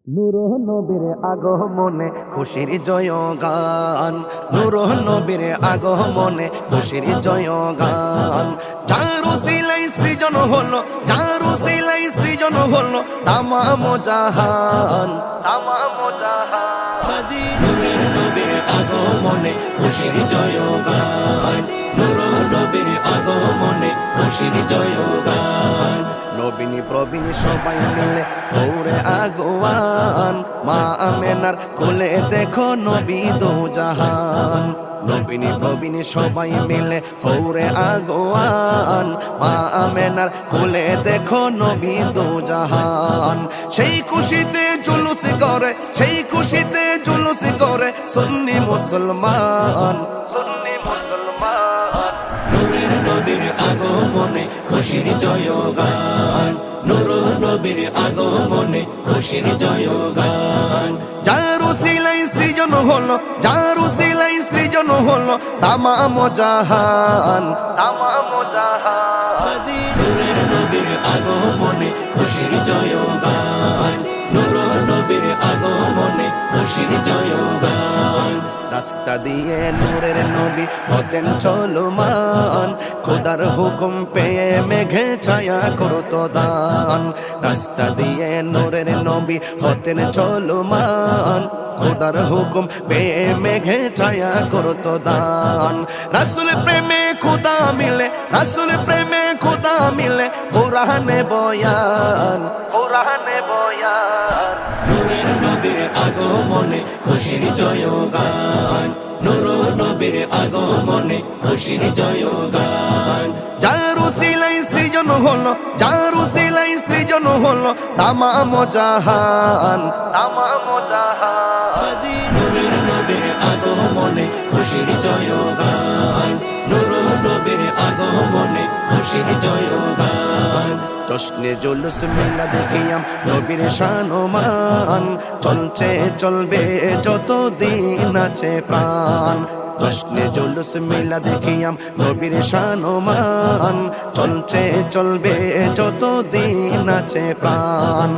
নূর নবীর আগমনে খুশির জয়গান, নূর নবীর আগমনে খুশির জয়গান। যার উসিলাই সৃজন হলো, যার উসিলাই সৃজন হলো তামাম জাহান, তামাম জাহান। নূরের নবীর আগমনে খুশির জয়গান, নূর নবীর আগমনে খুশির জয়গান। নবীনী প্রবীণ সবাই মিলে দৌড়ে আগোয়ান, মা আমেনার কোলে দেখো নবী দো জাহান। নবীনী প্রবীণ সবাই মিলে দৌড়ে আগোয়ান, মা আমেনার কোলে দেখো নবী দো জাহান। সেই খুশিতে জুলুস করে, সেই খুশিতে জুলুস করে সুন্নি মুসলমান, সুন্নি মুসলমান। নূরের নবীর আগমনে খুশির জয়গান, নূর নবীর আগমনে খুশির জয়গান। যার উসিলাই সৃজন হলো, যার উসিলাই সৃজন হলো তামাম জাহান, তামাম জাহান। নূরের নবীর আগমনে খুশির জয়গান, নূর নবীর আগমনে খুশির জয়গান। রাস্তা দিয়ে নূরের নবী হতেন চলমান, খোদার হুকুম পেয়ে মেঘে ছায়া করতো দান। রাস্তা দিয়ে নূরের নবী হতেন চলমান, খোদার হুকুম পেয়ে মেঘে ছায়া করতো দান। রাসূল প্রেমে খোদা মিলে, রাসূল প্রেমে খোদা মিলে কোরআনে বয়ান, কোরআনে বয়ান। নূরের নবীর আগমনে খুশির জয়গান, নূর নবীর আগমনে খুশির জয়গান। যার উসিলাই সৃজন হলো, যার উসিলাই সৃজন হলো তামাম জাহান, তামাম জাহান। নূরের নবীর আগমনে খুশির জয়গান, নূর নবীর আগমনে খুশির জয়গান। জশ্নে জুলুস মিলাদ কিয়াম নবীর শান ও মান, চলছে চলবে যতদিন আছে প্রাণ। জশ্নে জুলুস মিলাদ কিয়াম নবীর শান ও মান, চলছে চলবে যতদিন আছে প্রাণ।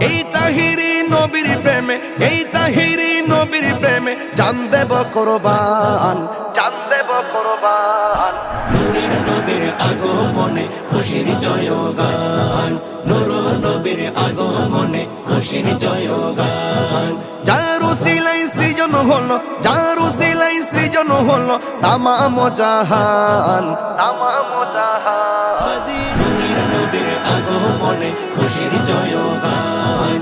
এই তাহিরি নবীর প্রেমে, এই তাহিরি নবীর প্রেমে জান দেব কোরবান, জান দেব কোরবান। নূরের নবীর আগমনে খুশির জয়গান, নূর নবীর আগমনে খুশির জয়গান। যার উসিলাই সৃজন হলো, যার উসিলাই সৃজন হলো তামাম জাহান, তামাম জাহান। নূরের নবীর আগমনে খুশির জয়গান,